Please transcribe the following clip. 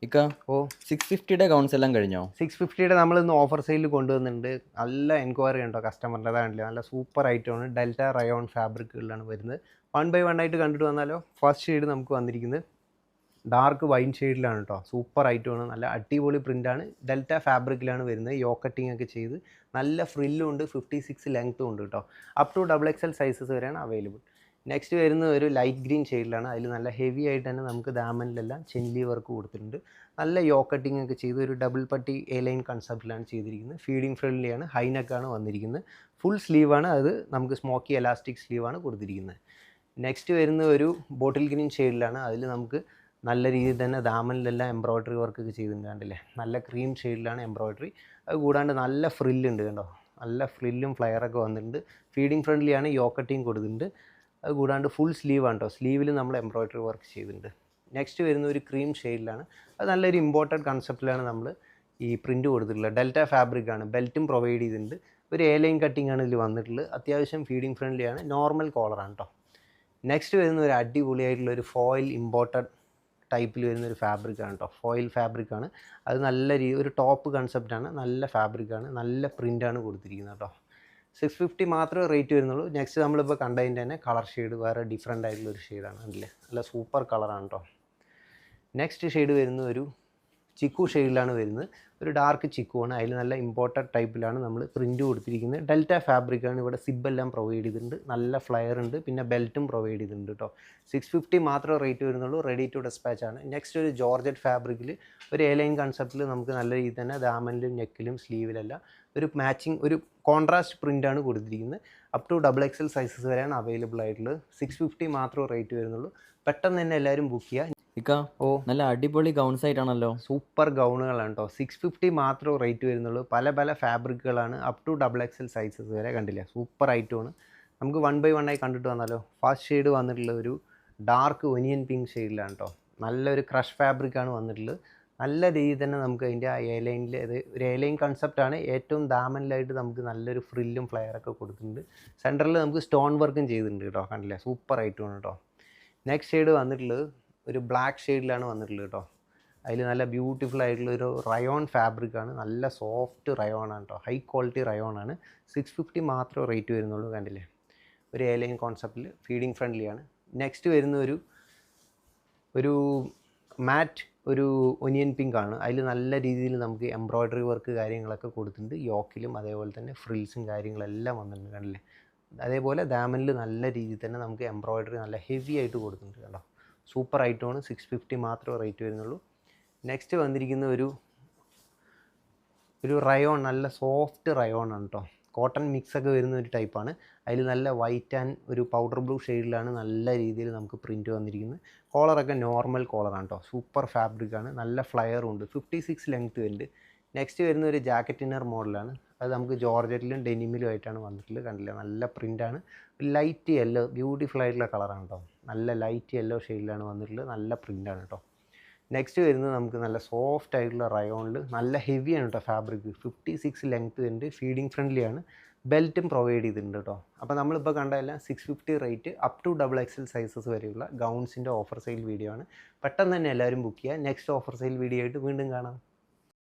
ഇക്ക ഓ 650യുടെ ഗൗൺസ് എല്ലാം കഴിഞ്ഞോ? 650യുടെ നമ്മളിന്ന് ഓഫർ സെയിലിൽ കൊണ്ടുവന്നിട്ടുണ്ട്. നല്ല എൻക്വയറി ഉണ്ടോ കസ്റ്റമറിൻ്റെ, അതാണല്ലേ നല്ല സൂപ്പർ ഐറ്റമാണ്. ഡെൽറ്റ റയോൺ ഫാബ്രിക്കുകളിലാണ് വരുന്നത്. 1 ബൈ 1 ആയിട്ട് കണ്ടിട്ട് വന്നാലോ. ഫസ്റ്റ് ഷെയ്ഡ് നമുക്ക് വന്നിരിക്കുന്നത് ഡാർക്ക് വൈൻ ഷെയ്ഡിലാണ് കേട്ടോ. സൂപ്പർ ഐറ്റമാണ്, നല്ല അടിപൊളി പ്രിൻ്റാണ്. ഡെൽറ്റ ഫാബ്രിക്കിലാണ് വരുന്നത്. യോ കട്ടിംഗ് ഒക്കെ ചെയ്ത് നല്ല ഫ്രില്ലും ഉണ്ട്, 56 ലെങ്ത്തും ഉണ്ട് കേട്ടോ. അപ് ടു XXL സൈസസ് വരെയാണ് അവൈലബിൾ. നെക്സ്റ്റ് വരുന്ന ഒരു ലൈറ്റ് ഗ്രീൻ ഷെയ്ഡിലാണ്. അതിൽ നല്ല ഹെവി ആയിട്ട് തന്നെ നമുക്ക് ദാമനിലെല്ലാം ചെല്ലി വർക്ക് കൊടുത്തിട്ടുണ്ട്. നല്ല യോ കട്ടിംഗ് ഒക്കെ ചെയ്ത് ഒരു ഡബിൾ പട്ടി എ ലൈൻ കൺസെപ്റ്റിലാണ് ചെയ്തിരിക്കുന്നത്. ഫീഡിങ് ഫ്രണ്ട്ലിയാണ്, ഹൈനെക്കാണ് വന്നിരിക്കുന്നത്. ഫുൾ സ്ലീവാണ്, അത് നമുക്ക് സ്മോക്കി എലാസ്റ്റിക് സ്ലീവാണ് കൊടുത്തിരിക്കുന്നത്. നെക്സ്റ്റ് വരുന്ന ഒരു ബോട്ടിൽ ഗ്രീൻ ഷെയ്ഡിലാണ്. അതിൽ നമുക്ക് നല്ല രീതിയിൽ തന്നെ ദാമനിലെല്ലാം എംബ്രോയ്ഡറി വർക്ക് ഒക്കെ ചെയ്തിട്ടുണ്ട്. കണ്ടില്ലേ, നല്ല ക്രീം ഷെയ്ഡിലാണ് എംബ്രോയ്ഡറി. അത് കൂടാണ്ട് നല്ല ഫ്രില്ലുണ്ട് കണ്ടോ, നല്ല ഫ്രില്ലും ഫ്ലയറൊക്കെ വന്നിട്ടുണ്ട്. ഫീഡിങ് ഫ്രണ്ട്ലിയാണ്, യോ കട്ടിങ് കൊടുത്തിട്ടുണ്ട്. അത് കൂടാണ്ട് ഫുൾ സ്ലീവാണ് കേട്ടോ. സ്ലീവിൽ നമ്മൾ എംബ്രോയ്ഡറി വർക്ക് ചെയ്തിട്ടുണ്ട്. നെക്സ്റ്റ് വരുന്ന ഒരു ക്രീം ഷെയ്ഡിലാണ്. അത് നല്ലൊരു ഇമ്പോർട്ടഡ് കൺസെപ്റ്റിലാണ് നമ്മൾ ഈ പ്രിൻറ്റ് കൊടുത്തിട്ടുള്ളത്. ഡെൽറ്റ ഫാബ്രിക്കാണ്, ബെൽറ്റും പ്രൊവൈഡ് ചെയ്തിട്ടുണ്ട്. ഒരു എ ലൈൻ കട്ടിംഗ് ആണ് ഇതിൽ വന്നിട്ടുള്ളത്. അത്യാവശ്യം ഫീഡിങ് ഫ്രണ്ട്ലിയാണ്, നോർമൽ കോളറാണ് കേട്ടോ. നെക്സ്റ്റ് വരുന്ന ഒരു അടിപൊളിയായിട്ടുള്ള ഒരു ഫോയിൽ ഇമ്പോർട്ടഡ് ടൈപ്പിൽ വരുന്നൊരു ഫാബ്രിക്കാണ് കേട്ടോ. ഫോയിൽ ഫാബ്രിക്കാണ്. അത് നല്ല ഒരു ടോപ്പ് കൺസെപ്റ്റാണ്, നല്ല ഫാബ്രിക്കാണ്, നല്ല പ്രിൻ്റാണ് കൊടുത്തിരിക്കുന്നത് കേട്ടോ. 650 മാത്രമേ റേറ്റ് വരുന്നുള്ളൂ. നെക്സ്റ്റ് നമ്മളിപ്പോൾ കണ്ടതിൻ്റെ തന്നെ കളർ ഷെയ്ഡ് വേറെ ഡിഫറെൻ്റ് ആയിട്ടുള്ളൊരു ഷെയ്ഡാണ്. അല്ലേ, നല്ല സൂപ്പർ കളറാണ് കേട്ടോ. നെക്സ്റ്റ് ഷെയ്ഡ് വരുന്ന ഒരു ചിക്കു ഷെയ്ഡിലാണ് വരുന്നത്. ഒരു ഡാർക്ക് ചിക്കു ആണ്. അതിൽ നല്ല ഇമ്പോർട്ടഡ് ടൈപ്പിലാണ് നമ്മൾ പ്രിൻറ്റ് കൊടുത്തിരിക്കുന്നത്. ഡെൽറ്റ ഫാബ്രിക്കാണ്. ഇവിടെ സിബെല്ലാം പ്രൊവൈഡ് ചെയ്തിട്ടുണ്ട്. നല്ല ഫ്ലയർ ഉണ്ട്, പിന്നെ ബെൽറ്റും പ്രൊവൈഡ് ചെയ്തിട്ടുണ്ട് കേട്ടോ. 650 മാത്രമേ റേറ്റ് വരുന്നുള്ളൂ. റെഡി ടു ഡെസ്പാച്ച് ആണ്. നെക്സ്റ്റ് ഒരു ജോർജറ്റ് ഫാബ്രിക്കിൽ ഒരു എ ലൈൻ കൺസെപ്റ്റിൽ നമുക്ക് നല്ല രീതിയിൽ തന്നെ ദാമനിലും നെക്കിലും സ്ലീവിലെല്ലാം ഒരു മാച്ചിങ് ഒരു കോൺട്രാസ്റ്റ് പ്രിൻ്റാണ് കൊടുത്തിരിക്കുന്നത്. അപ് ടു XXL സൈസസ് വരെയാണ് അവൈലബിൾ ആയിട്ടുള്ളത്. 650 മാത്രമേ റേറ്റ് വരുന്നുള്ളൂ. പെട്ടെന്ന് തന്നെ എല്ലാവരും ബുക്ക് ചെയ്യുക. ഇക്ക നല്ല അടിപൊളി ഗൗൺസ് ആയിട്ടാണല്ലോ. സൂപ്പർ ഗൗണുകളാണ് കേട്ടോ. 650 മാത്രമേ റേറ്റ് വരുന്നുള്ളൂ. പല പല ഫാബ്രിക്കുകളാണ്, അപ് ടു XXL സൈസസ് വരെ. കണ്ടില്ല, സൂപ്പർ ഐറ്റമാണ്. നമുക്ക് 1 ബൈ 1 ആയി കണ്ടിട്ട് വന്നാലോ. ഫസ്റ്റ് ഷെയ്ഡ് വന്നിട്ടുള്ള ഒരു ഡാർക്ക് ഒനിയൻ പിങ്ക് ഷെയ്ഡിലാണ് കേട്ടോ. നല്ലൊരു ക്രഷ് ഫാബ്രിക്കാണ് വന്നിട്ടുള്ളത്. നല്ല രീതിയിൽ തന്നെ നമുക്ക് അതിൻ്റെ ആ എ ലൈനിൽ, അത് ഒരു എ ലൈൻ കൺസെപ്റ്റാണ്. ഏറ്റവും ദാമനിലായിട്ട് നമുക്ക് നല്ലൊരു ഫ്രില്ലും ഫ്ലെയറൊക്കെ കൊടുത്തിട്ടുണ്ട്. സെൻറ്ററിൽ നമുക്ക് സ്റ്റോൺ വർക്കും ചെയ്തിട്ടുണ്ട് കേട്ടോ. കണ്ടില്ലേ, സൂപ്പർ ഐറ്റമാണ് കേട്ടോ. നെക്സ്റ്റ് ഷെയ്ഡ് വന്നിട്ടുള്ളത് ഒരു ബ്ലാക്ക് ഷെയ്ഡിലാണ് വന്നിട്ടുള്ളത് കേട്ടോ. അതിൽ നല്ല ബ്യൂട്ടിഫുൾ ആയിട്ടുള്ളൊരു റയോൺ ഫാബ്രിക്കാണ്. നല്ല സോഫ്റ്റ് റയോണാണ് കേട്ടോ. High quality റയോണാണ്. 650 മാത്രമേ റേറ്റ് വരുന്നുള്ളൂ. കണ്ടില്ലേ, ഒരു എ ലൈൻ കോൺസെപ്റ്റിൽ ഫീഡിങ് ഫ്രണ്ട്ലിയാണ്. നെക്സ്റ്റ് വരുന്ന ഒരു മാറ്റ് ഒരു ഒനിയൻ പിങ്ക് ആണ്. അതിൽ നല്ല രീതിയിൽ നമുക്ക് എംബ്രോയ്ഡറി വർക്ക് കാര്യങ്ങളൊക്കെ കൊടുത്തിട്ടുണ്ട്. യോക്കിലും അതേപോലെ തന്നെ ഫ്രിൽസും കാര്യങ്ങളെല്ലാം വന്നിട്ടുണ്ട്. കണ്ടില്ലേ, അതേപോലെ ദാമനിൽ നല്ല രീതിയിൽ തന്നെ നമുക്ക് എംബ്രോയ്ഡറി നല്ല ഹെവി ആയിട്ട് കൊടുത്തിട്ടുണ്ട് കേട്ടോ. സൂപ്പർ ഐറ്റമാണ്. 650 മാത്രമേ റേറ്റ് വരുന്നുള്ളൂ. നെക്സ്റ്റ് വന്നിരിക്കുന്ന ഒരു റയോൺ, നല്ല സോഫ്റ്റ് റയോൺ ആണ് കേട്ടോ. കോട്ടൺ മിക്സൊക്കെ വരുന്ന ഒരു ടൈപ്പാണ്. അതിൽ നല്ല വൈറ്റ് ആൻഡ് ഒരു പൗഡർ ബ്ലൂ ഷെയ്ഡിലാണ് നല്ല രീതിയിൽ നമുക്ക് പ്രിൻറ്റ് വന്നിരിക്കുന്നത്. കോളറൊക്കെ നോർമൽ കോളറാണ് കേട്ടോ. സൂപ്പർ ഫാബ്രിക്കാണ്, നല്ല ഫ്ലയറും ഉണ്ട്. 56 ലെങ്ത്ത് വരുന്നുണ്ട്. നെക്സ്റ്റ് വരുന്ന ഒരു ജാക്കറ്റ് ഇന്നർ മോഡലാണ്. അത് നമുക്ക് ജോർജറ്റിലും ഡെനിമിലും ആയിട്ടാണ് വന്നിട്ടുള്ളത്. കണ്ടില്ല, നല്ല പ്രിൻ്റാണ്. ലൈറ്റ് യെല്ലോ, ബ്യൂട്ടിഫുൾ ആയിട്ടുള്ള കളറാണ് കേട്ടോ. നല്ല ലൈറ്റ് യെല്ലോ ഷെയ്ഡിലാണ് വന്നിട്ടുള്ളത്. നല്ല പ്രിൻ്റാണ് കേട്ടോ. നെക്സ്റ്റ് വരുന്നത് നമുക്ക് നല്ല സോഫ്റ്റ് ആയിട്ടുള്ള റയോണിൽ നല്ല ഹെവിയാണ് കേട്ടോ ഫാബ്രിക്. 56 ലെങ്ത്ത് വരുന്നുണ്ട്. ഫീഡിങ് ഫ്രണ്ട്ലിയാണ്. ബെൽറ്റും പ്രൊവൈഡ് ചെയ്തിട്ടുണ്ട് കേട്ടോ. അപ്പോൾ നമ്മളിപ്പോൾ കണ്ടതെല്ലാം 650 rate up to XXL sizes വരെയുള്ള ഗൗൺസിൻ്റെ ഓഫർ സെയിൽ വീഡിയോ ആണ്. പെട്ടെന്ന് തന്നെ എല്ലാവരും ബുക്ക് ചെയ്യുക. നെക്സ്റ്റ് ഓഫർ സെയിൽ വീഡിയോ ആയിട്ട് വീണ്ടും കാണാം.